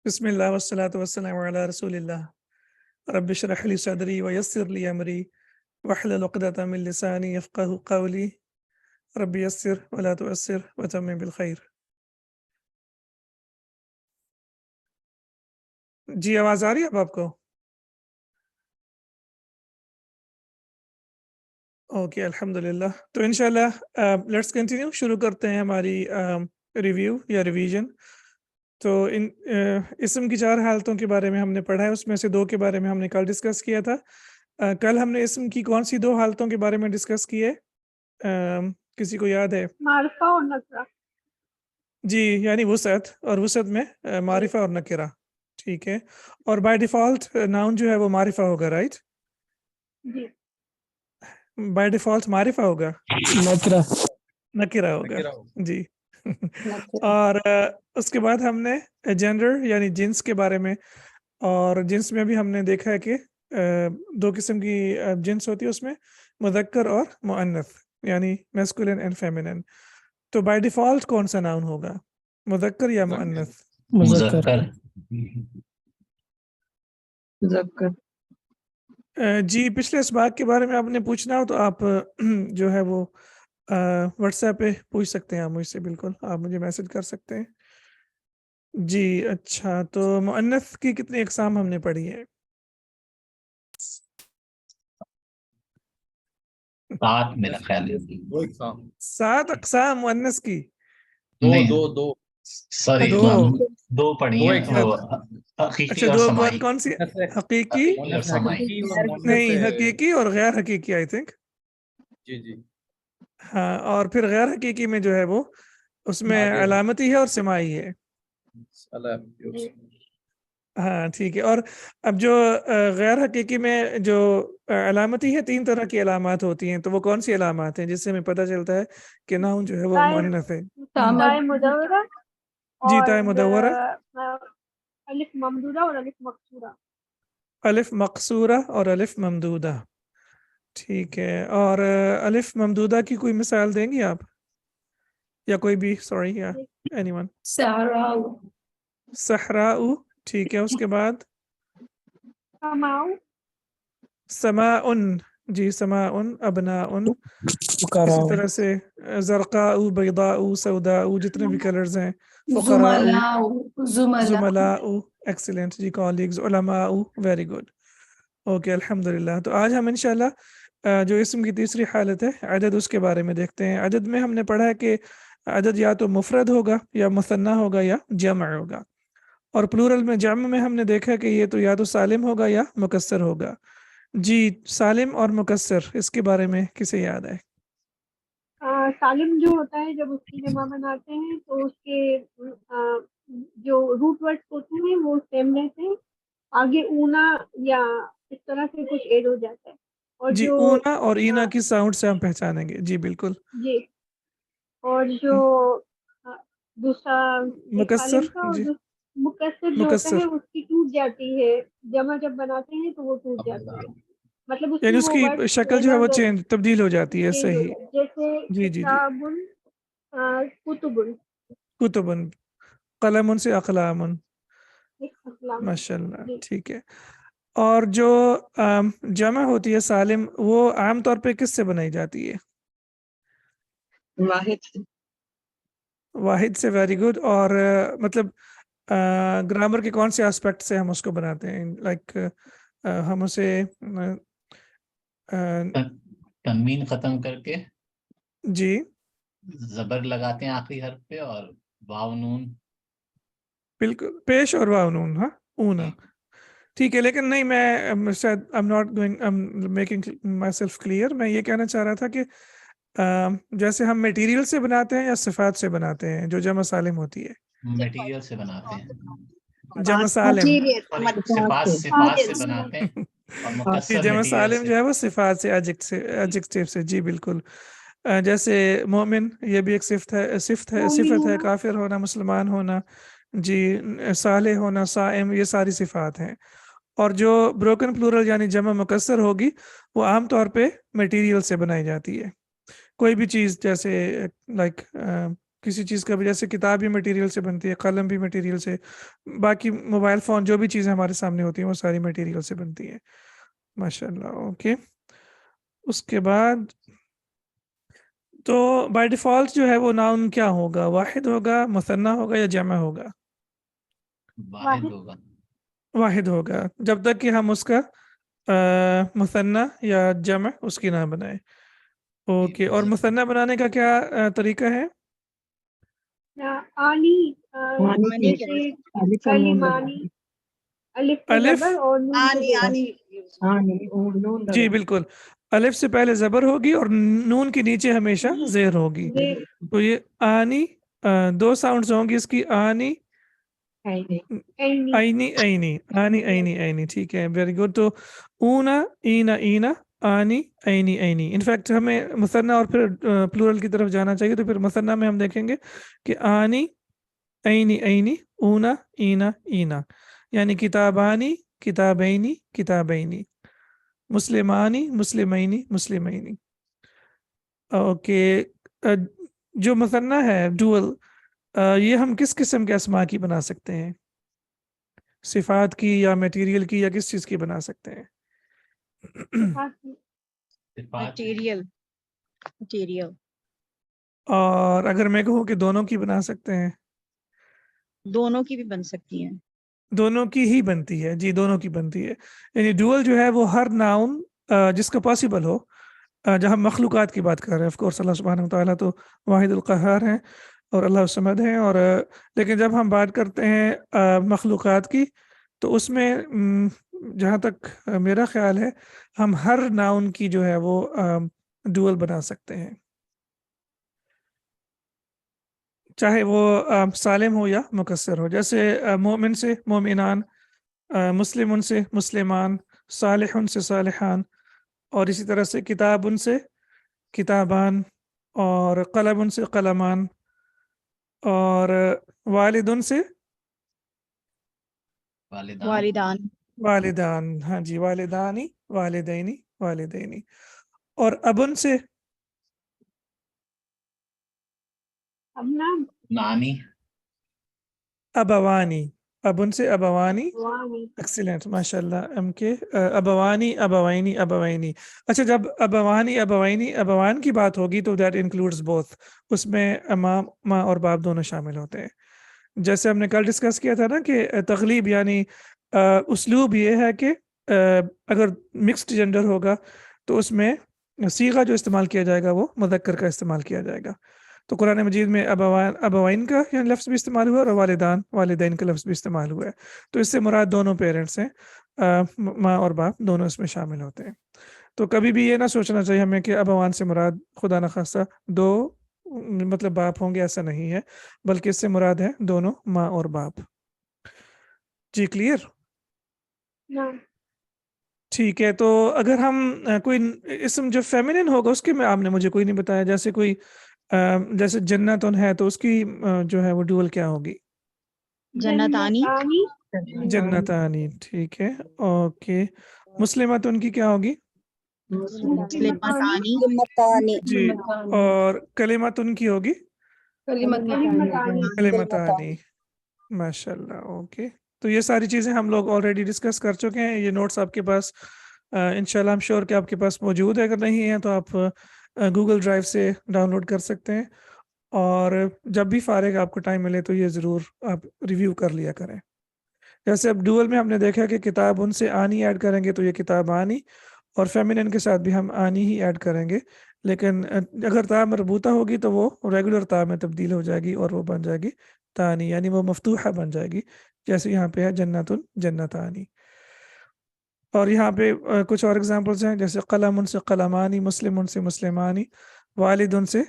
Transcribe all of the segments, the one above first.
بسم الله والصلاة والسلام على رسول الله رب اشرح لي صدري ويسر لي أمري واحلل عقدة من لساني يفقه قولي رب يسر ولا تؤسر وتمم بالخير. جی آواز آ رہی ہے اب آپ کو؟ اوکے الحمدللہ. تو انشاءاللہ لیٹس کنٹینیو، شروع کرتے ہیں ہماری ریویو یا ریویژن. تو اسم کی 4 حالتوں کے بارے میں ہم نے پڑھا ہے، اس میں سے 2 کے بارے میں ہم نے کل ڈسکس کیا تھا. کل ہم نے اسم کی کون سی 2 حالتوں کے بارے میں ڈسکس کی ہے؟ کسی کو یاد ہے؟ معرفہ اور نکرہ. جی، یعنی وسعت، اور وسعت میں معرفہ اور نکرہ. ٹھیک ہے. اور بائی ڈیفالٹ ناؤن جو ہے وہ معرفہ ہوگا، رائٹ؟ جی بائی ڈیفالٹ معرفہ ہوگا، نکرہ ہوگا. جی. اور اس کے بعد ہم نے جینڈر یعنی جنس کے بارے میں، اور جنس میں بھی ہم نے دیکھا ہے کہ 2 قسم کی جنس ہوتی ہے، اس میں مذکر اور مؤنث، یعنی میسکولن اینڈ فیمینن. تو بائی ڈیفالٹ کون سا ناؤن ہوگا، مذکر یا مؤنث؟ مذکر. جی، پچھلے اسباق کے بارے میں آپ نے پوچھنا ہو تو آپ جو ہے وہ واٹس ایپ پہ پوچھ سکتے ہیں، آپ مجھ سے بالکل آپ مجھے میسج کر سکتے ہیں. جی اچھا، تو مؤنث کی کتنی اقسام ہم نے پڑھی ہے؟ 7 میرا خیال ہے. 7 اقسام مؤنث کی. دو سوری، 2 پڑھی ہیں. حقیقی اچھا، اور 2 سماعی. کون سی؟ حقیقی اور سماعی. نہیں، حقیقی اور غیر حقیقی آئی تھنک. جی ہاں، اور پھر غیر حقیقی میں جو ہے وہ اس میں علامتی ہے اور سماعی ہے. ہاں ٹھیک ہے. اور اب جو غیر حقیقی میں جو علامتی ہے، 3 طرح کی علامات ہوتی ہیں. تو وہ کون سی علامات ہیں جس سے ہمیں پتہ چلتا ہے کہ ناؤن جو ہے وہ مؤنث ہے؟ تائے مدورہ جی، اور تائے مدورہ، الف ممدودہ اور الف مقصورہ. الف مقصورہ اور الف ممدودہ. ٹھیک ہے. اور الف ممدودہ کی کوئی مثال دیں گی آپ، یا کوئی بھی؟ سوری، یا اینی ون؟ صحراء. ٹھیک ہے. اس کے بعد سماؤ. سماء. جی، سماء. ابناء. اسی طرح سے زرقاء، بیضاء، سوداء، جتنے بھی کلرز ہیں. فقراء، زملاء. ایکسیلنٹ جی. کالیگز، علماء. Very good. اوکے الحمدللہ. تو آج ہم انشاءاللہ جو اسم کی تیسری حالت ہے عدد، اس کے بارے میں دیکھتے ہیں. عدد میں ہم نے پڑھا ہے کہ عدد یا تو مفرد ہوگا یا مثنیٰ ہوگا یا جمع ہوگا. اور پلورل میں جمع میں ہم نے دیکھا کہ یہ تو یا تو سالم ہوگا یا مکسر ہوگا. جی، سالم اور مکسر اس کے بارے میں کسے یاد ہے؟ سالم جو ہوتا ہے جب اس کی جمع بناتے ہیں تو اس کے جو روٹ ورڈ ہوتے ہیں وہ سیم رہتے ہیں، آگے اونا یا اس طرح سے کچھ ایڈ ہو جاتا ہے. اور جی، جو اونا اور اینا کی ساؤنڈ سے ہم پہچانیں گے. جی بالکل. جی، اور جو دوسرا مکسر. سالم کا، اور جی، جو مکسر جو ہوتا ہے اس کی ٹوٹ جاتی ہے، جمع جب بناتے ہیں تو وہ ٹوٹ جاتی ہے، مطلب اس یعنی میں اس وہ کی ورڈ شکل جو ہے وہ تبدیل ہو جاتی ہے. چینج ہو صحیح. جاتا ہے. جیسے جی جی جی. کتابن، کتبن. کتبن. قلم سے اقلام. اسلام. ماشاء اللہ. جی. ٹھیک ہے. اور جو جمع ہوتی ہے سالم، وہ عام طور پہ کس سے بنائی جاتی ہے؟ واحد سے. Very good. اور مطلب گرامر کے کون سے اسپیکٹ سے ہم اس کو بناتے ہیں؟ لائک ہم اسے تنوین ختم کر کے جی زبر لگاتے ہیں آخری حرف پہ، اور واو نون. بالکل، پیش اور واو نون. ہاں، اونا. ٹھیک ہے. لیکن نہیں، میں شاید I'm not going I'm making myself clear. میں یہ کہنا چاہ رہا تھا کہ جیسے ہم میٹیریل سے بناتے ہیں یا صفات سے بناتے ہیں جو جمع سالم ہوتی ہے؟ میٹیریل سے بناتے ہیں. جمع سالم. صفات سے بناتے ہیں. اور جی، مکسر جمع میٹیریل سالم سے. جو ہے وہ صفات سے، ایڈجیکٹیو سے. جی بالکل. جیسے مومن، یہ بھی ایک صفت ہے. کافر ہونا، مسلمان ہونا. جی، صالح ہونا، صائم، یہ ساری صفات ہیں. اور جو بروکن پلورل یعنی جمع مکسر ہوگی وہ عام طور پہ میٹیریل سے بنائی جاتی ہے. کوئی بھی چیز جیسے لائک کسی چیز کا بھی، جیسے کتاب بھی مٹیریل سے بنتی ہے، قلم بھی مٹیریل سے، باقی موبائل فون جو بھی چیزیں ہمارے سامنے ہوتی ہیں وہ ساری مٹیریل سے بنتی ہیں. ماشاء اللہ. اوکے. اس کے بعد تو بائی ڈیفالٹ جو ہے وہ ناؤن کیا ہوگا؟ واحد ہوگا، مثنیٰ ہوگا یا جمع ہوگا؟ واحد ہوگا. واحد ہوگا جب تک کہ ہم اس کا مثنیٰ یا جمع اس کی نہ بنائیں. اوکے. اور مثنیٰ بنانے کا کیا طریقہ ہے؟ آنی آنی جیسے کلمانی، الف پہ الف، زبر اور نون پہ زیر. جی بالکل، الف سے پہلے زبر ہوگی اور نون کے نیچے ہمیشہ زیر ہوگی. زیر. تو یہ آنی، دو ساؤنڈز ہوں گی اس کی، آنی اینی. اینی اینی، آنی اینی اینی. ٹھیک ہے، ویری گڈ. تو اونا اینا اینا، آنی اینی اینی. انفیکٹ ہمیں مثنیٰ اور پھر پلورل کی طرف جانا چاہیے. تو پھر مثنیٰ میں ہم دیکھیں گے کہ آنی اینی اینی، اونا اینا اینا، یعنی کتابانی کتابینی کتابینی، مسلمانی مسلمینی مسلمینی. اوکے. جو مثنیٰ ہے ڈوئل، یہ ہم کس قسم کے اسماء کی بنا سکتے ہیں؟ صفات کی یا میٹیریل کی یا کس چیز کی بنا سکتے ہیں؟ مٹیریل. اور اگر میں کہوں کہ دونوں کی بنا سکتے ہیں؟ دونوں کی بھی بن سکتی ہیں. دونوں کی ہی بنتی ہے، جی دونوں کی بنتی ہے. یعنی ڈوئل جو ہے وہ ہر ناؤن جس کا پاسبل ہو، جہاں ہم مخلوقات کی بات کر رہے ہیں، آف کورس اللہ سبحانہ وتعالیٰ تو واحد القہار ہیں اور اللہ الصمد ہیں، اور لیکن جب ہم بات کرتے ہیں مخلوقات کی تو اس میں جہاں تک میرا خیال ہے ہم ہر ناؤن کی جو ہے وہ ڈوئل بنا سکتے ہیں، چاہے وہ سالم ہو یا مکسر ہو. جیسے مومن سے مومنان، مسلم سے مسلمان، صالح سے صالحان، اور اسی طرح سے کتاب سے کتابان، اور قلم سے قلمان، اور والد سے والدان. والدان. ہاں جی، والدانی والدینی والدینی. اور ابن سے ابنا. نانی. ابوانی. ابن سے ابوانی. وانی. ایکسیلنٹ، ماشاء اللہ. ایم کے ابوانی ابوینی ابوینی. اچھا، جب ابوانی ابوینی ابوان کی بات ہوگی تو دیٹ انکلوڈز بوتھ، اس میں ماں اور باپ دونوں شامل ہوتے ہیں. جیسے ہم نے کل ڈسکس کیا تھا نا کہ تغلیب یعنی اسلوب یہ ہے کہ اگر مکسڈ جینڈر ہوگا تو اس میں صیغہ جو استعمال کیا جائے گا وہ مذکر کا استعمال کیا جائے گا. تو قرآن مجید میں ابوین کا یعنی لفظ بھی استعمال ہوا اور والدان والدین کا لفظ بھی استعمال ہوا ہے. تو اس سے مراد دونوں پیرنٹس ہیں، ماں اور باپ دونوں اس میں شامل ہوتے ہیں. تو کبھی بھی یہ نہ سوچنا چاہیے ہمیں کہ ابوان سے مراد خدا نخواستہ دو مطلب باپ ہوں گے، ایسا نہیں ہے، بلکہ اس سے مراد ہے دونوں ماں اور باپ. جی کلیئر؟ ٹھیک ہے. تو اگر ہم کوئی اسم جو فیمینن ہوگا اس کے میں آپ نے مجھے کوئی نہیں بتایا، جیسے کوئی جیسے جنتن ہے تو اس کی جو ہے وہ ڈوئل کیا ہوگی؟ جنتانی. جنتانی. ٹھیک ہے، اوکے. مسلمت ان کی کیا ہوگی؟ مسلمتانی. جی. اور کلمت ان کی ہوگی کلمتانی. ماشاء اللہ. اوکے. تو یہ ساری چیزیں ہم لوگ آلریڈی ڈسکس کر چکے ہیں. یہ نوٹس آپ کے پاس انشاءاللہ ہم شور کہ آپ کے پاس موجود ہے، اگر نہیں ہے تو آپ گوگل ڈرائیو سے ڈاؤن لوڈ کر سکتے ہیں، اور جب بھی فارغ آپ کو ٹائم ملے تو یہ ضرور آپ ریویو کر لیا کریں. جیسے اب ڈوئل میں ہم نے دیکھا کہ کتاب ان سے آنی ایڈ کریں گے تو یہ کتاب آنی، اور فیمینن کے ساتھ بھی ہم آنی ہی ایڈ کریں گے، لیکن اگر تا مربوطہ ہوگی تو وہ ریگولر تا میں تبدیل ہو جائے گی اور وہ بن جائے گی تانی، یعنی وہ مفتوحہ بن جائے گی، جیسے یہاں پہ ہے جنتن جنتانی. اور یہاں پہ کچھ اور ایگزامپلس ہیں، جیسے قلم ان سے قلمانی، مسلم ان سے مسلمانی، والد ان سے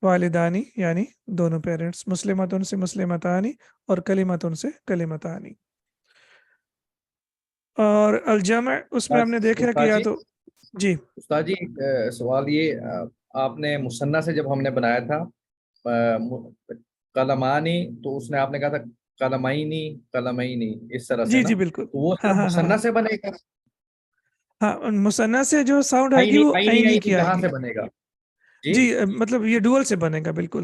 والدانی یعنی دونوں پیرنٹس، مسلمت ان سے مسلمتانی، اور کلمت ان سے کلمتانی. اور الجمع اس میں ہم نے دیکھا کہ یا تو جی استاد جی سوال یہ آپ نے مثنیٰ سے جب ہم نے بنایا تھا قلمانی تو اس نے آپ نے کہا تھا قلمینی قلمینی اس طرح سے جی نا، جی بالکل. تو وہ ہاں ہاں مثنیٰ سے بنے گا؟ ہاں، مثنیٰ سے جو ساؤنڈ آئے گی وہ عینی کی آئے کہاں گی. سے بنے گا؟ جی مطلب یہ ڈوئل سے بنے گا بالکل.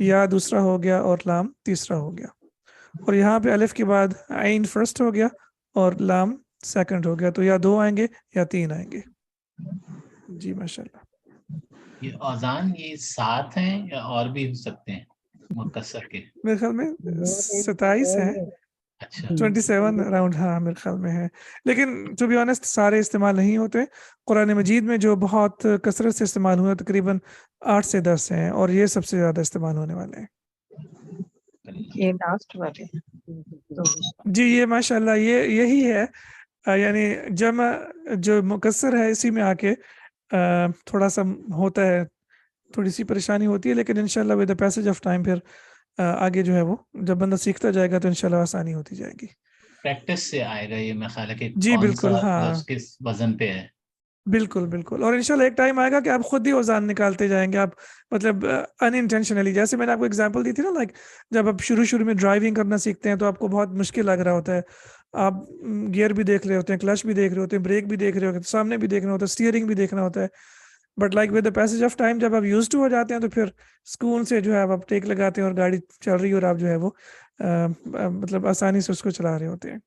یا دوسرا ہو گیا اور لام تیسرا ہو گیا. اور یہاں پہ الف کے بعد عین فرسٹ ہو گیا اور لام سیکنڈ ہو گیا, تو یا 2 آئیں گے یا 3 آئیں گے. جی ماشاء اللہ. یہ اوزان یہ 7 ہیں یا اور بھی ہو سکتے ہیں مکسر کے؟ میرے خیال میں 27 ہیں, اچھا 27 اراؤنڈ, ہاں میرے خیال میں ہے. لیکن ٹو بی آنیسٹ سارے استعمال نہیں ہوتے. قرآن مجید میں جو بہت کثرت سے استعمال ہوئے تقریباً 8 سے 10 ہیں, اور یہ سب سے زیادہ استعمال ہونے والے ہیں. یہ لاسٹ والے جی یہ ماشاء اللہ یہی ہے. یعنی جمع جو مکسر ہے اسی میں آ کے تھوڑا سا ہوتا ہے, تھوڑی سی پریشانی ہوتی ہے, لیکن انشاءاللہ with the passage of time پھر آگے جو ہے وہ جب بندہ سیکھتا جائے گا تو انشاءاللہ آسانی ہوتی جائے گی. پریکٹس سے آئے گا یہ, میں خیال ہے کہ جی کون بالکل, سا ہاں لفظ کس وزن پہ ہے. بالکل بالکل. اور انشاءاللہ ایک ٹائم آئے گا کہ آپ خود ہی اوزان نکالتے جائیں گے, آپ مطلب ان انٹینشنلی. جیسے میں نے آپ کو اگزامپل دی تھی نا, لائک جب آپ شروع میں ڈرائیونگ کرنا سیکھتے ہیں تو آپ کو بہت مشکل لگ رہا ہوتا ہے, آپ گیئر بھی دیکھ رہے ہوتے ہیں, کلچ بھی دیکھ رہے ہوتے ہیں, بریک بھی دیکھ رہے ہوتے ہیں, سامنے بھی دیکھنا ہوتا ہے, اسٹیئرنگ بھی دیکھنا ہوتا ہے. But like with the passage of time جب آپ یوز ٹو ہو جاتے ہیں تو پھر سکون سے جو ہے آپ ٹیک لگاتے ہیں اور گاڑی چل رہی ہے اور آپ جو ہے وہ مطلب آسانی سے اس کو چلا رہے ہوتے ہیں.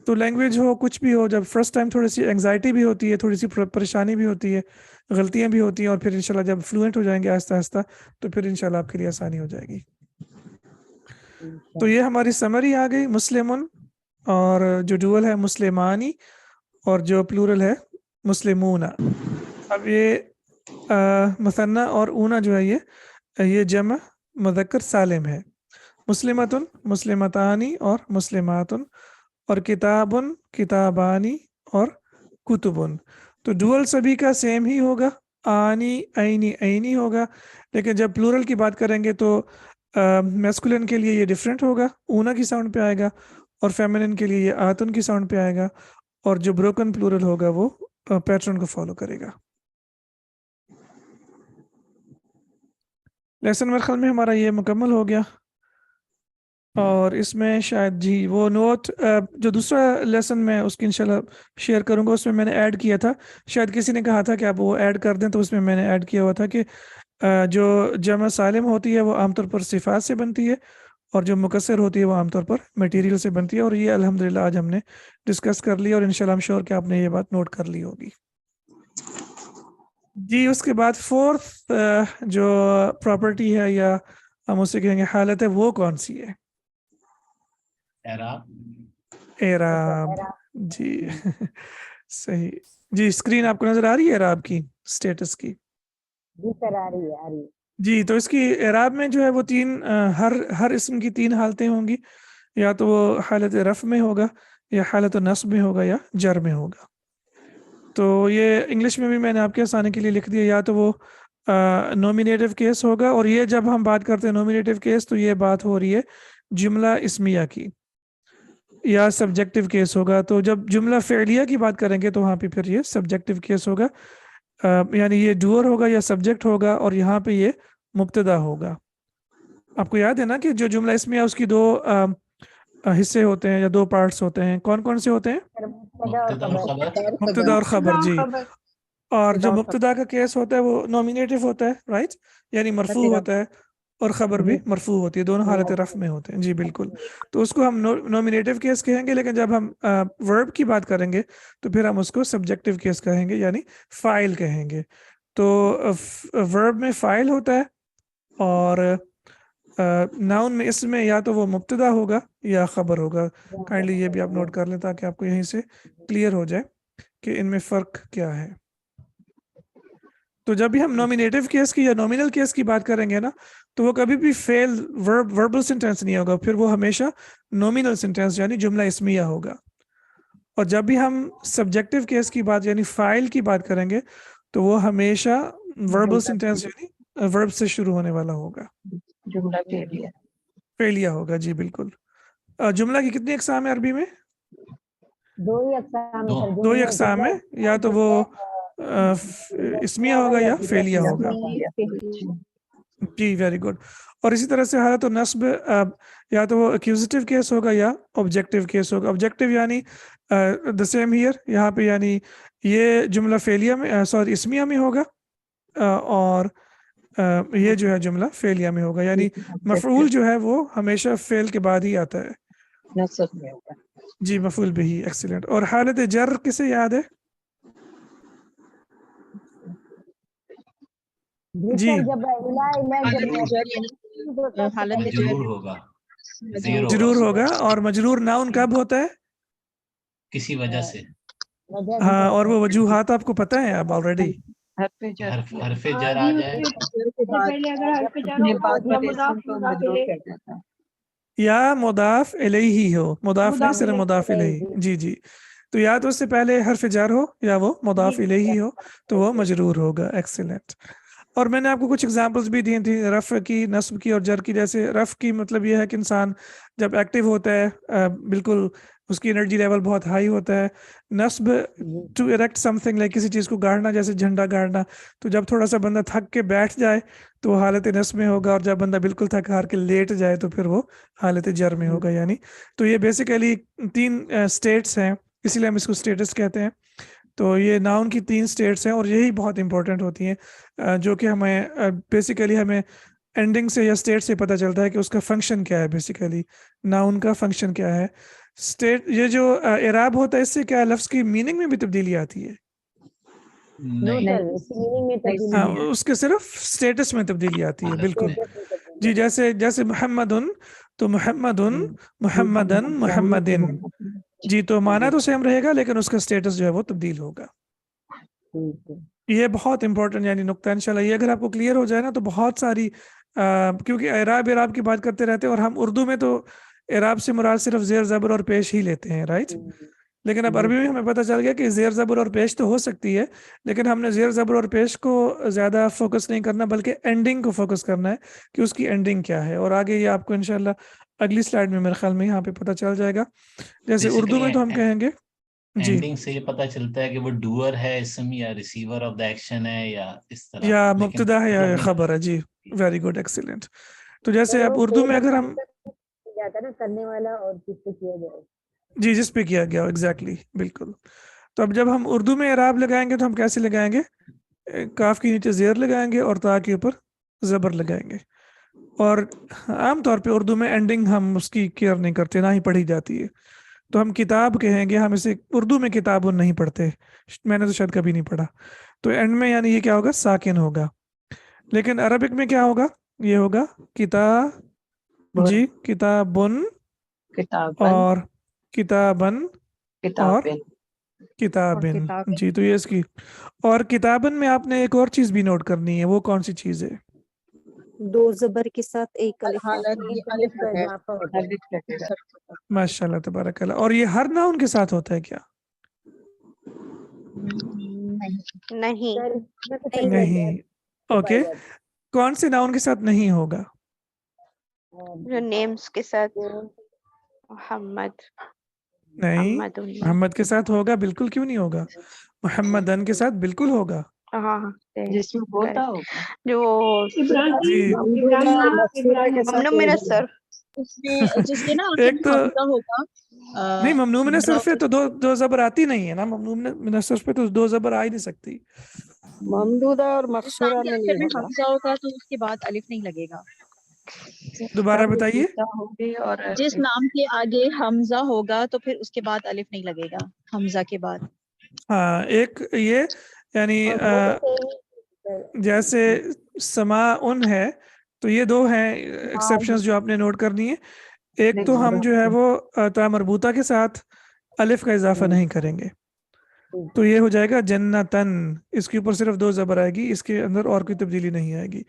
تو لینگویج ہو کچھ بھی ہو, جب فرسٹ ٹائم تھوڑی سی انگزائٹی بھی ہوتی ہے, تھوڑی سی پریشانی بھی ہوتی ہے, غلطیاں بھی ہوتی ہیں, اور پھر انشاءاللہ جب فلوئنٹ ہو جائیں گے آہستہ آہستہ تو پھر انشاءاللہ آپ کے لیے آسانی ہو جائے گی. تو یہ ہماری سمری آ گئی مسلمن, اور جو ڈوئل ہے مسلمانی, اور جو پلورل ہے مسلمون. اب یہ مثنی اور اونا جو ہے یہ جمع مذکر سالم ہے. مسلمتن مسلمتانی اور مسلماتن, اور کتابن کتابانی اور کتبن. تو ڈوئل سبھی کا سیم ہی ہوگا, آنی عینی عینی ہوگا, لیکن جب پلورل کی بات کریں گے تو میسکولن کے لیے یہ ڈیفرنٹ ہوگا, اونا کی ساؤنڈ پہ آئے گا, اور فیمنن کے لیے یہ آتن کی ساؤنڈ پہ آئے گا, اور جو بروکن پلورل ہوگا وہ پیٹرن کو فالو کرے گا. لیسن میرے خیال میں ہمارا یہ مکمل ہو گیا. اور اس میں شاید جی وہ نوٹ جو دوسرا لیسن میں اس کی انشاءاللہ شیئر کروں گا, اس میں نے ایڈ کیا تھا, شاید کسی نے کہا تھا کہ آپ وہ ایڈ کر دیں, تو اس میں نے ایڈ کیا ہوا تھا کہ جو جمع سالم ہوتی ہے وہ عام طور پر صفات سے بنتی ہے, اور جو مکسر ہوتی ہے وہ عام طور پر میٹیریل سے بنتی ہے. اور یہ الحمدللہ آج ہم نے ڈسکس کر لی, اور انشاءاللہ ہم شور کہ آپ نے یہ بات نوٹ کر لی ہوگی. جی اس کے بعد فورتھ جو پراپرٹی ہے یا ہم اسے کہیں گے حالت ہے, وہ کون سی ہے؟ اعراب. اعراب. جی صحیح. جی اسکرین آپ کو نظر آ رہی ہے اعراب کی سٹیٹس کی؟ جی سر آ رہی ہے. جی تو اس کی اعراب میں جو ہے وہ ہر اسم کی 3 حالتیں ہوں گی, یا تو وہ حالت رفع میں ہوگا, یا حالت نصب میں ہوگا, یا جر میں ہوگا. تو یہ انگلش میں بھی میں نے آپ کے آسانی کے لیے لکھ دیا, یا تو وہ نومینیٹو کیس ہوگا, اور یہ جب ہم بات کرتے ہیں نومینیٹو کیس تو یہ بات ہو رہی ہے جملہ اسمیہ کی, یا سبجیکٹیو کیس ہوگا. تو جب جملہ فعلیہ کی بات کریں گے تو وہاں پہ پھر یہ سبجیکٹیو کیس ہوگا, یعنی یہ ڈوئر ہوگا یا سبجیکٹ ہوگا, اور یہاں پہ یہ مبتدا ہوگا. آپ کو یاد ہے نا کہ جو جملہ اسمیہ اس کی 2 حصے ہوتے ہیں یا 2 پارٹس ہوتے ہیں, کون کون سے ہوتے ہیں؟ مبتدا اور خبر. جی, اور جو مبتدا کا کیس ہوتا ہے وہ نومینیٹو ہوتا ہے, رائٹ, یعنی مرفوع ہوتا ہے, اور خبر بھی مرفوع ہوتی ہے, دونوں حالت رفع میں ہوتے ہیں. جی بالکل. تو اس کو ہم نومینیٹو کیس کہیں گے, لیکن جب ہم ورب کی بات کریں گے تو پھر ہم اس کو سبجیکٹیو کیس کہیں گے, یعنی فاعل کہیں گے. تو ورب میں فاعل ہوتا ہے, اور ناؤن میں اس میں یا تو وہ مبتدا ہوگا یا خبر ہوگا. کائنڈلی یہ بھی آپ نوٹ کر لیں تاکہ آپ کو یہیں سے کلیئر ہو جائے کہ ان میں فرق کیا ہے. تو جب بھی ہم نومینیٹو کیس کی یا نومینل کیس کی بات کریں گے نا, تو وہ کبھی بھی فعل وربل سینٹینس نہیں ہوگا, پھر وہ ہمیشہ نومینل سینٹینس یعنی جملہ اسمیہ ہوگا. اور جب بھی ہم سبجیکٹیو کیس کی بات یعنی فاعل کی بات کریں گے تو وہ ہمیشہ وربل سینٹینس یعنی ورب سے شروع ہونے والا ہوگا, جملہ فعلیہ ہوگا. جی بالکل. جملہ کی کتنی اقسام ہیں عربی میں؟ 2 ہی اقسام ہے سر. 2 ہی اقسام ہے, یا تو وہ اسمیہ ہوگا یا فعلیہ ہوگا. جی ویری گڈ. اور اسی طرح سے حالت نصب یا تو وہ ایکوزیٹو کیس ہوگا یا آبجیکٹیو کیس ہوگا. آبجیکٹیو یعنی دا سیم ہیئر, یہاں پہ یعنی یہ جملہ فعلیہ میں اسمیہ میں ہوگا, اور یہ جو ہے جملہ فعلیہ میں ہوگا، یعنی مفعول جو ہے وہ ہمیشہ فعل کے بعد ہی آتا ہے. نصب میں ہوگا. جی مفعول بھی، ایکسیلنٹ. اور حالت جر کسے یاد ہے؟ جی سر جب حالت مجرور ہوگا، زیر ہوگا ضرور اس ہوگا. اور مجرور ناؤن کب ہوتا ہے؟ کسی وجہ سے. ہاں، اور وہ وجوہات آپ کو پتہ ہے اب آلریڈی. حرف جر آ جی، جائے اس سے پہلے اگر حرف جر ہو یا مضاف مضاف الیہ. یا مضاف الیہ ہو، مضاف نہیں، مضاف صرف الیہ. مضاف الیہ. جی جی، تو یا تو اس سے پہلے حرف جر ہو یا وہ مضاف جی. الیہ ہو تو وہ مجرور ہوگا. ایکسیلنٹ. اور میں نے آپ کو کچھ اگزامپلس بھی دی تھی رفع کی، نصب کی اور جر کی. جیسے رفع کی مطلب یہ ہے کہ انسان جب ایکٹیو ہوتا ہے بالکل اس کی انرجی لیول بہت ہائی ہوتا ہے. نصب to erect something, like کسی چیز کو گاڑنا، جیسے جھنڈا گاڑنا. تو جب تھوڑا سا بندہ تھک کے بیٹھ جائے تو حالت نصب میں ہوگا، اور جب بندہ بالکل تھک ہار کے لیٹ جائے تو پھر وہ حالت جر میں ہوگا. یعنی تو یہ بیسیکلی 3 اسٹیٹس ہیں، اسی لیے ہم اس کو اسٹیٹس کہتے ہیں. تو یہ ناؤن کی 3 اسٹیٹس ہیں اور یہی بہت امپورٹنٹ ہوتی ہیں، جو کہ ہمیں بیسیکلی ہمیں اینڈنگ سے یا اسٹیٹ سے پتہ چلتا ہے کہ اس کا فنکشن کیا ہے. بیسیکلی ناؤن کا فنکشن کیا ہے. اسٹیٹ یہ جو اعراب ہوتا ہے اس سے کیا لفظ کی میننگ میں بھی تبدیلی آتی ہے؟ ہاں، اس کے صرف اسٹیٹس میں تبدیلی آتی ہے. بالکل جی، جیسے محمدن تو محمدن، محمدن، محمدن. جی تو معنی تو سیم رہے گا لیکن اس کا اسٹیٹس جو ہے وہ تبدیل ہوگا. یہ بہت امپورٹنٹ یعنی نقطہ، انشاءاللہ یہ اگر آپ کو کلیئر ہو جائے نا تو بہت ساری کیونکہ اعراب کی بات کرتے رہتے ہیں اور ہم اردو میں تو اعراب سے مراد صرف زیر زبر اور پیش ہی لیتے ہیں، رائٹ. لیکن اب عربی میں ہمیں پتہ چل گیا کہ زیر زبر اور پیش تو ہو سکتی ہے، لیکن ہم نے زیر زبر اور پیش کو زیادہ فوکس نہیں کرنا بلکہ اینڈنگ کو فوکس کرنا ہے کہ اس کی اینڈنگ کیا ہے. اور آگے یہ آپ کو انشاءاللہ اگلی سلائیڈ میں میرے خیال میں یہاں پہ پتہ چل جائے گا. جیسے اردو میں تو ہم کہیں گے جی اینڈنگ سے یہ پتہ چلتا ہے کہ وہ ڈوئر ہے اسم یا ریسیور آف دا ایکشن ہے یا اس طرح، یا مبتدا ہے یا خبر ہے. جی ویری گڈ، ایکسیلنٹ. تو جیسے اب اردو میں اگر ہم کرنے والا اور کس پہ کیا جائے، جی جس پہ کیا گیا ایگزیکٹلی بالکل. تو اب جب ہم اردو میں اعراب لگائیں گے تو ہم کیسے لگائیں گے؟ کاف کے نیچے زیر لگائیں گے اور تا کے اوپر زبر لگائیں گے. اور عام طور پہ اردو میں اینڈنگ ہم اس کی کیئر نہیں کرتے، نہ ہی پڑھی جاتی ہے. تو ہم کتاب کہیں گے، ہم اسے اردو میں کتاب نہیں پڑھتے، میں نے تو شاید کبھی نہیں پڑھا. تو اینڈ میں یعنی یہ کیا ہوگا؟ ساکن ہوگا. لیکن عربک میں کیا ہوگا؟ یہ ہوگا کتاب، جی کتابن اور کتابن اور کتابن. جی تو یہ اس کی، اور کتابن میں آپ نے ایک اور چیز بھی نوٹ کرنی ہے. وہ کون سی چیز ہے؟ 2 زبر کے ساتھ ایک الف. ماشاء اللہ تبارک اللہ. اور یہ ہر ناؤن کے ساتھ ہوتا ہے کیا؟ نہیں. اوکے، کون سے ناؤن کے ساتھ نہیں ہوگا؟ جو نیمز کے ساتھ، محمد، نہیں، محمد کے ساتھ ہوگا. بالکل کیوں نہیں ہوگا؟ محمدن کے ساتھ بالکل ہوگا. ہاں جس میں ہوتا ہوگا جو جی ممنوع من الصرف، جس کے نا ایک تو ہوگا نہیں، ممنوع من الصرف پہ تو دو زبر آتی نہیں ہے نا. ممنوع من الصرف پہ تو 2 زبر آ ہی نہیں سکتی. ممدودہ اور مقصورہ میں نہیں ہوگا. حمزہ ہوگا تو اس کے بعد الف نہیں لگے گا. دوبارہ بتائیے. اور جس نام کے آگے حمزہ ہوگا تو پھر اس کے بعد الف نہیں لگے گا حمزہ کے بعد. ہاں، ایک یہ یعنی جیسے سماعن ہے تو یہ 2 ہیں ایکسیپشنز جو آپ نے نوٹ کرنی ہے. ایک تو ہم جو ہے وہ تا مربوطہ کے ساتھ الف کا اضافہ نہیں کریں گے، تو یہ ہو جائے گا جنتن. اس کے اوپر صرف 2 زبر آئے گی، اس کے اندر اور کوئی تبدیلی نہیں آئے گی.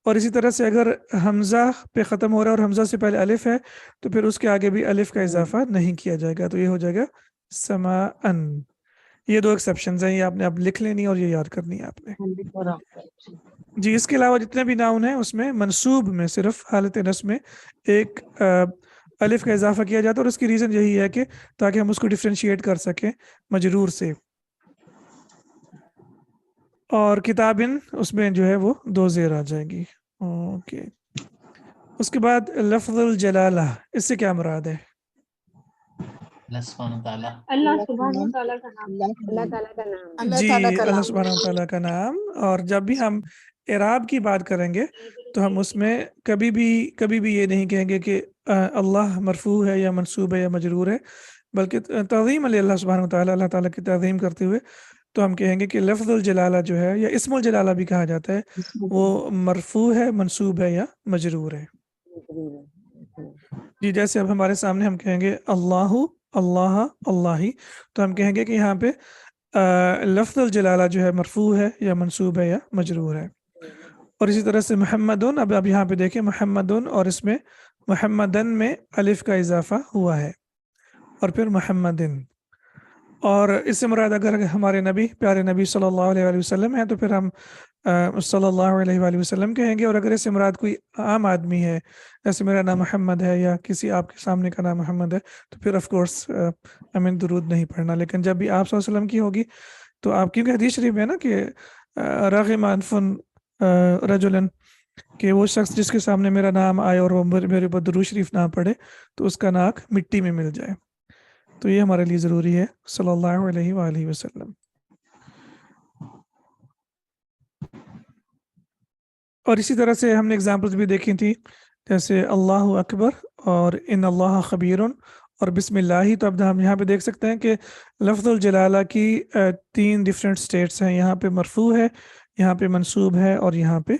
اور اسی طرح سے اگر حمزہ پہ ختم ہو رہا ہے اور حمزہ سے پہلے الف ہے تو پھر اس کے آگے بھی الف کا اضافہ نہیں کیا جائے گا، تو یہ ہو جائے گا سماعن. یہ 2 ایکسیپشنز ہیں، یہ آپ نے اب لکھ لینی اور یہ یاد کرنی ہے آپ نے. جی اس کے علاوہ جتنے بھی ناؤن ہیں اس میں منصوب میں صرف حالت نصب میں ایک الف کا اضافہ کیا جاتا ہے، اور اس کی ریزن یہی ہے کہ تاکہ ہم اس کو ڈفرینشیٹ کر سکیں مجرور سے. اور کتابن اس میں جو ہے وہ 2 زیر آ جائے گی. اوکے، اس کے بعد لفظ الجلالہ، اس سے کیا مراد ہے؟ اللہ سبحانہ وتعالیٰ، اللہ سبحانہ وتعالیٰ کا نام. اللہ تعالیٰ کا نام. جی اللہ سبحانہ وتعالیٰ کا نام. اور جب بھی ہم اعراب کی بات کریں گے تو ہم اس میں کبھی بھی یہ نہیں کہیں گے کہ اللہ مرفوع ہے یا منصوب ہے یا مجرور ہے، بلکہ تعظیم علی اللہ سبحانہ وتعالی، اللہ تعالیٰ کی تعظیم کرتے ہوئے تو ہم کہیں گے کہ لفظ الجلالہ جو ہے یا اسم الجلالہ بھی کہا جاتا ہے وہ مرفوع ہے، منصوب ہے یا مجرور ہے۔ جی جیسے اب ہمارے سامنے ہم کہیں گے اللہ، اللہ، اللہ، تو ہم کہیں گے کہ یہاں پہ لفظ الجلالہ جو ہے مرفوع ہے یا منصوب ہے یا مجرور ہے۔ اور اسی طرح سے محمدن، اب یہاں پہ دیکھیں محمدن، اور اس میں محمدن میں الف کا اضافہ ہوا ہے، اور پھر محمدن، اور اس سے مراد اگر ہمارے نبی، پیارے نبی صلی اللہ علیہ وآلہ وسلم ہیں تو پھر ہم صلی اللہ علیہ وآلہ وسلم کہیں گے، اور اگر اس سے مراد کوئی عام آدمی ہے جیسے میرا نام محمد ہے یا کسی آپ کے سامنے کا نام محمد ہے تو پھر آف کورس ہمیں درود نہیں پڑھنا، لیکن جب بھی آپ صلی اللہ علیہ وسلم کی ہوگی تو آپ، کیونکہ حدیث شریف ہے نا کہ رغم انف رجلا، کہ وہ شخص جس کے سامنے میرا نام آئے اور وہ میرے اوپر درود شریف نہ پڑھے تو اس کا ناک مٹی میں مل جائے، تو یہ ہمارے لیے ضروری ہے صلی اللہ علیہ وآلہ وسلم۔ اور اسی طرح سے ہم نے اگزامپلز بھی دیکھی تھی، جیسے اللہ اکبر اور ان اللہ خبیرن اور بسم اللہ، تو اب ہم یہاں پہ دیکھ سکتے ہیں کہ لفظ الجلالہ کی 3 ڈیفرنٹ سٹیٹس ہیں، یہاں پہ مرفوع ہے، یہاں پہ منصوب ہے، اور یہاں پہ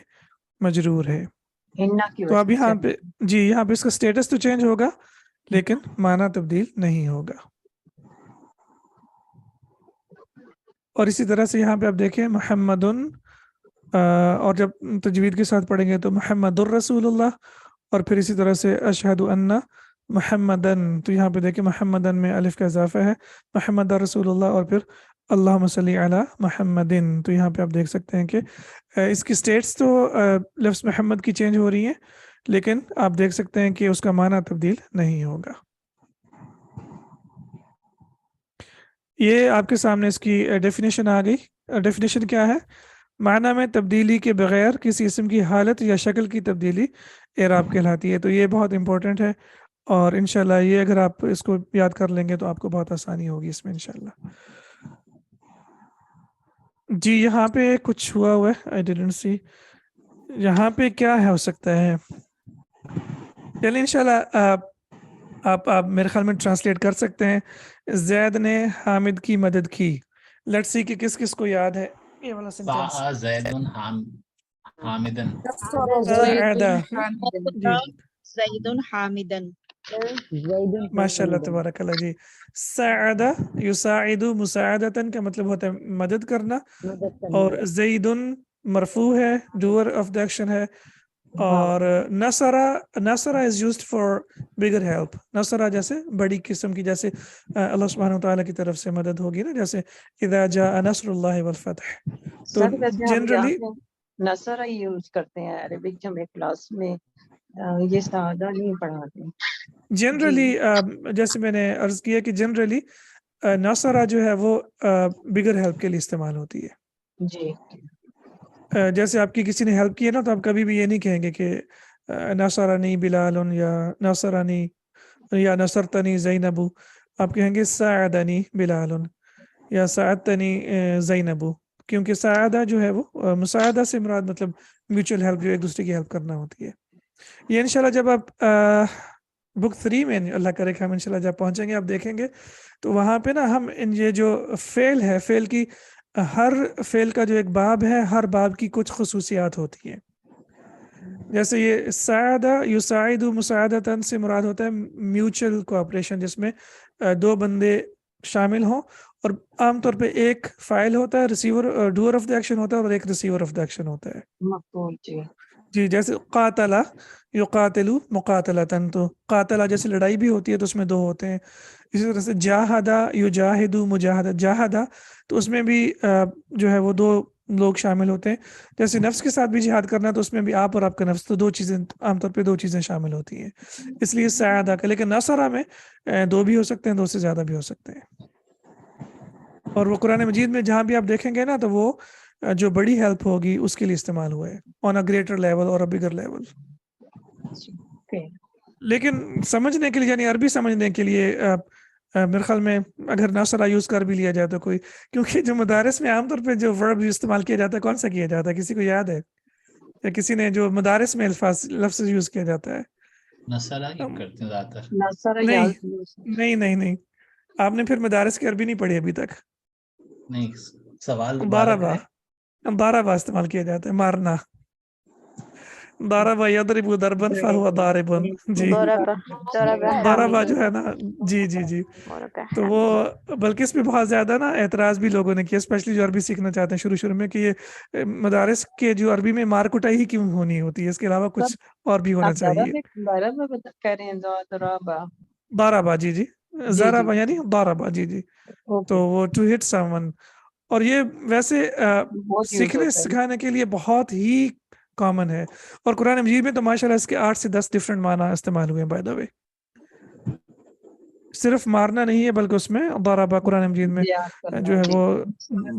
مجرور ہے۔ تو اب یہاں پہ جی یہاں پہ اس کا سٹیٹس تو چینج ہوگا لیکن معنی تبدیل نہیں ہوگا۔ اور اسی طرح سے یہاں پہ آپ دیکھیں محمدن، اور جب تجوید کے ساتھ پڑھیں گے تو محمد الرسول اللہ، اور پھر اسی طرح سے اشہد ان محمدن، تو یہاں پہ دیکھیں محمدن میں الف کا اضافہ ہے، محمد رسول اللہ، اور پھر اللہم صلی علی محمدن، تو یہاں پہ آپ دیکھ سکتے ہیں کہ اس کی سٹیٹس تو لفظ محمد کی چینج ہو رہی ہیں لیکن آپ دیکھ سکتے ہیں کہ اس کا معنی تبدیل نہیں ہوگا۔ یہ آپ کے سامنے اس کی ڈیفینیشن آ گئی۔ ڈیفینیشن کیا ہے؟ معنی میں تبدیلی کے بغیر کسی اسم کی حالت یا شکل کی تبدیلی اعراب کہلاتی ہے، تو یہ بہت امپورٹنٹ ہے، اور انشاءاللہ یہ اگر آپ اس کو یاد کر لیں گے تو آپ کو بہت آسانی ہوگی اس میں انشاءاللہ۔ جی یہاں پہ کچھ ہوا ہے، I didn't see، یہاں پہ کیا ہو سکتا ہے؟ چلیے انشاءاللہ آپ میرے خیال میں ٹرانسلیٹ کر سکتے ہیں، زید نے حامد کی مدد کی۔ لیٹس سی کہ کس کس کو یاد ہے یہ والا سینٹینس۔ سعى زید حامدا، سعادہ، جی زید حامدن، ماشاء اللہ تبارک اللہ، جی سعادہ یساعد مساعدتاً کا مطلب ہوتا ہے مدد کرنا، اور زید مرفوع ہے، ڈوور آف دا ایکشن ہے، اور نصرہ is used for bigger help, نصرہ جیسے بڑی قسم کی، جیسے اللہ سبحانہ وتعالیٰ کی طرف سے مدد ہوگی نا، جیسے اذا جاء نصر اللہ والفتح، تو سر ویسے ہم جنرلی یہاں پہ نصرہ یوز کرتے ہیں عربک جب کلاس میں، یہ سعادہ نہیں پڑھاتے جنرلی جیسے میں نے عرض کیا کہ جنرلی نصرہ جو ہے وہ بگر ہیلپ کے لیے استعمال ہوتی ہے۔ جی۔ جیسے آپ کی کسی نے ہیلپ کی ہے نا تو آپ کبھی بھی یہ نہیں کہیں گے کہ نصرنی بلال یا نصرنی یا نصرتنی زینب، آپ کہیں گے ساعدنی بلال یا ساعدتنی زینب، کیونکہ ساعدہ جو ہے وہ مساعدہ سے مراد مطلب میوچل ہیلپ، جو ایک دوسرے کی ہیلپ کرنا ہوتی ہے۔ یہ انشاءاللہ جب آپ بک 3 میں اللہ کرے کہ ہم انشاءاللہ جب پہنچیں گے آپ دیکھیں گے تو وہاں پہ نا ہم یہ جو فعل ہے، فعل کی ہر فعل کا جو ایک باب ہے، ہر باب کی کچھ خصوصیات ہوتی ہیں، جیسے یہ سعادہ یساعد مساعدتاً سے مراد ہوتا ہے میوچل کوآپریشن، جس میں 2 بندے شامل ہوں، اور عام طور پہ ایک فاعل ہوتا ہے، receiver dower of the action ہوتا ہے، اور ایک ریسیور آف دا ایکشن ہوتا ہے۔ مفعول، جی جی جیسے قاتلہ یقاتل مقاتلتاً، تو قاتلہ جیسے لڑائی بھی ہوتی ہے تو اس میں 2 ہوتے ہیں، اسی طرح سے جاہدہ یجاہد مجاہدہ، جاہدہ تو اس میں بھی جو ہے وہ 2 لوگ شامل ہوتے ہیں، جیسے نفس کے ساتھ بھی جہاد کرنا تو اس میں بھی آپ اور آپ کا نفس، تو 2 چیزیں عام طور پہ 2 چیزیں شامل ہوتی ہیں، اس لیے سعادہ کا، لیکن نصرہ میں 2 بھی ہو سکتے ہیں، 2 سے زیادہ بھی ہو سکتے ہیں۔ اور وہ قرآن مجید میں جہاں بھی آپ دیکھیں گے نا تو وہ جو بڑی ہیلپ ہوگی اس کے لیے استعمال ہوا ہے، آن اے گریٹر لیول اور اے بگر لیول۔ لیکن سمجھنے کے لیے یعنی عربی سمجھنے کے لیے میرے خیال میں اگر ناصرہ یوز کر بھی لیا جائے تو کوئی، کیونکہ جو مدارس میں عام طور پہ جو ورب استعمال کیا جاتا ہے کون سا کیا جاتا ہے، کسی کو یاد ہے؟ یا کسی نے جو مدارس میں لفظ یوز کیا جاتا ہے. نسلا یوز کرتے ہیں زیادہ تر. نصر نہیں نہیں نہیں آپ نے پھر مدارس کی عربی نہیں پڑھی ابھی تک. نہیں سوال دوبارہ کریں. ضربہ استعمال کیا جاتا ہے, مارنا. ضرب یضرب ضربا فهو ضارب. جی ضربہ جو ہے نا, جی جی جی, تو وہ بلکہ اس پہ بہت زیادہ نا اعتراض بھی لوگوں نے کیا, اسپیشلی جو عربی سیکھنا چاہتے ہیں شروع میں, کہ یہ مدارس کے جو عربی میں مار کٹائی ہی کیوں ہونی ہوتی ہے, اس کے علاوہ کچھ اور بھی ہونا چاہیے. ضربہ, جی جی, ضربہ یعنی ضربہ, جی جی, تو وہ ٹو ہٹ سم ون. اور یہ ویسے سیکھنے سکھانے کے لیے بہت ہی کامن ہے, اور قرآن مجید میں تو ماشاءاللہ اس کے 8 سے 10 ڈفرینٹ معنی استعمال ہوئے ہیں. بائی دا وے صرف مارنا نہیں ہے, بلکہ اس میں ضربہ قرآن مجید میں جو ہے وہ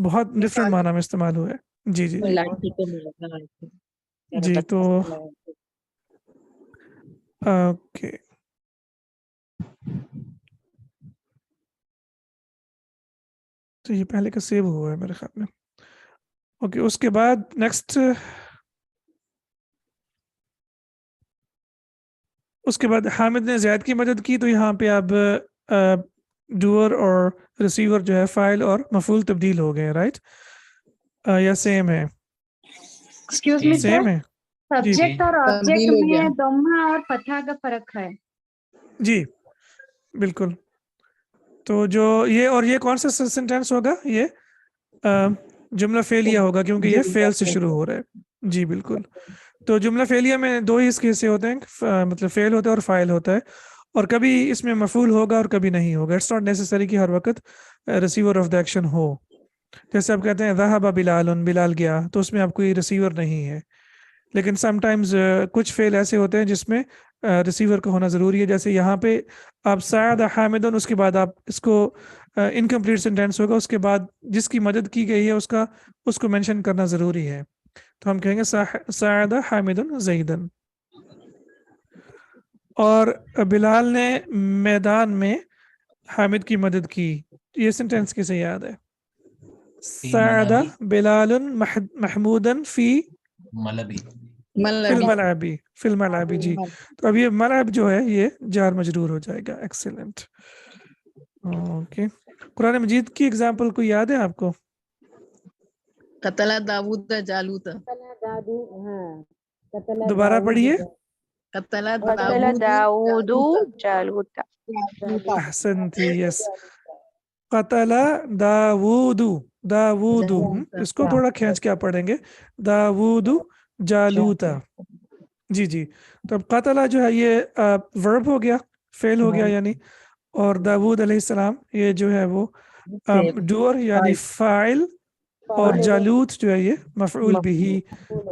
بہت ڈفرینٹ معنی میں استعمال ہوا ہے. جی جی جی, تو اوکے, تو یہ پہلے کا سیو ہوا ہے میرے خیال میں. اوکے, اس کے بعد نیکسٹ, اس کے بعد حامد نے زید کی مدد کی, تو یہاں پہ اب ڈوور اور ریسیور جو ہے فائل اور مفعول تبدیل ہو گئے, رائٹ, یا سیم ہے؟ ایکسکیوز می سیم سر, ہے سبجیکٹ اور آبجیکٹ میں ضمہ اور فتحہ کا فرق ہے. جی بالکل. تو جو یہ اور یہ کون سا سینٹینس ہوگا, یہ جملہ فعلیہ ہوگا, کیونکہ یہ فعل سے شروع ہو رہا ہے. جی بالکل. تو جملہ فعلیہ میں دو ہی اس کے حصے ہوتے ہیں, مطلب فعل ہوتا ہے اور فاعل ہوتا ہے, اور کبھی اس میں مفعول ہوگا اور کبھی نہیں ہوگا. اٹس ناٹ نیسیسری کہ ہر وقت ریسیور آف دا ایکشن ہو. جیسے آپ کہتے ہیں ذهب بلال, بلال گیا, تو اس میں آپ کوئی ریسیور نہیں ہے. لیکن سم ٹائمز کچھ فعل ایسے ہوتے ہیں جس میں ریسیور کا ہونا ضروری ہے. جیسے یہاں پہ آپ سعد حامدن, اس کے بعد آپ اس کو انکمپلیٹ سینٹینس ہوگا, اس کے بعد جس کی مدد کی گئی ہے اس کو مینشن کرنا ضروری ہے. تو ہم کہیں گے سعد حامدن زیدن. اور بلال نے میدان میں حامد کی مدد کی, یہ سینٹینس کسے یاد ہے؟ سعد بلال محمودا فی الملعب. جی, تو اب یہ ملعب جو ہے یہ جار مجرور ہو جائے گا. ایکسیلنٹ. اوکے, قرآن مجید کی اگزامپل کوئی یاد ہے آپ کو؟ قتل داؤد جالوت. دوبارہ پڑھیے. قتل داؤد جالوت. احسنتی, یس. قتل داؤد, اس کو تھوڑا کھینچ کے آپ پڑھیں گے, داؤد جالوتا. جی جی, تو اب قتل جو ہے یہ ورب ہو گیا, فعل ہو گیا یعنی, اور داؤد علیہ السلام یہ جو ہے وہ ڈور یعنی فاعل, اور جالوت جو ہے یہ مفعول بھی,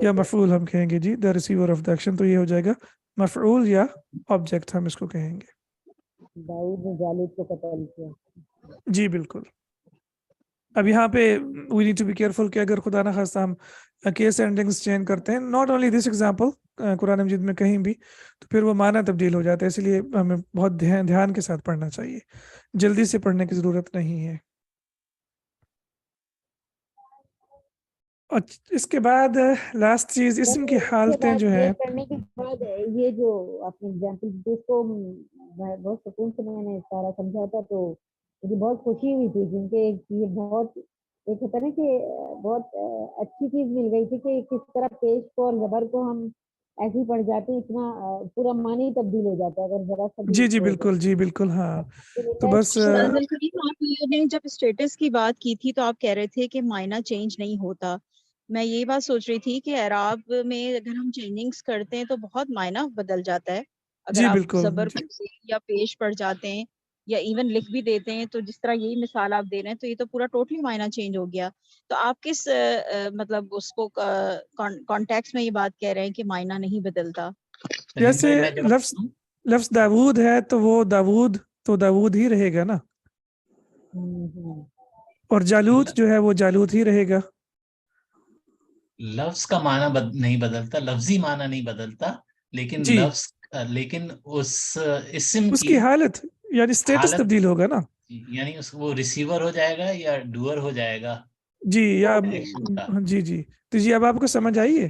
یا مفعول ہم کہیں گے. جی, the receiver of the action, تو یہ ہو جائے گا مفعول یا آبجیکٹ, ہم اس کو کہیں گے. داؤد نے جالوت کو قتل کیا. جی بالکل. اب یہاں پہ we need to be careful کہ اگر خدا نخواستہ ہم کیس اینڈنگز چینج کرتے ہیں, ناٹ اونلی دس ایگزامپل, قرآن مجید میں کہیں بھی, تو پھر وہ معنی تبدیل ہو جاتا ہے. اس لیے ہمیں بہت دھیان کے ساتھ پڑھنا چاہیے, جلدی سے پڑھنے کی ضرورت نہیں ہے. اور اس کے بعد لاسٹ چیز, اسم کی حالتیں جو ہیں. کرنے کے بعد یہ جو آپ نے ایگزامپل دی, اس کو بہت سکون سے میں نے سارا سمجھا تھا, تو مجھے بہت خوشی ہوئی تھی, کیونکہ یہ بہت ایک ہوتا نا کہ بہت اچھی چیز مل گئی تھی کہ کس طرح پیش کو اور زبر کو ہم ایسے ہی پڑھ جاتے ہیں, اتنا پورا معنی تبدیل ہو جاتا ہے اگر ذرا سا. جی جی بالکل, جی بالکل. ہاں, تو بس آپ نے جب اسٹیٹس کی بات کی تھی تو آپ کہہ رہے تھے کہ معنی چینج نہیں ہوتا. میں یہ بات سوچ رہی تھی کہ اعراب میں اگر ہم چینجنگز کرتے ہیں تو بہت معنی بدل جاتا ہے. اگر جی آپ بالکل, زبر کو یا پیش پڑھ جاتے ہیں یا ایون لکھ بھی دیتے ہیں, تو جس طرح یہی مثال آپ دے رہے ہیں, تو یہ تو پورا ٹوٹلی معنی چینج ہو گیا. تو آپ کس مطلب اس کو کانٹیکس میں یہ بات کہہ رہے ہیں کہ معنی نہیں بدلتا؟ جیسے لفظ داود ہے, تو وہ داود ہی رہے گا نا, اور جالوت جو ہے وہ جالوت ہی رہے گا. لفظ کا معنی نہیں بدلتا, لفظی معنی نہیں بدلتا, لیکن جی, لفظ, لیکن اس اسم اس کی حالت یعنی اسٹیٹس حالت تبدیل ہوگا نا. یعنی وہ ریسیور ہو جائے گا یا ڈوور ہو جائے گا. جی, یا ایکشن کا. جی جی, تو جی اب آپ کو سمجھ آئی ہے.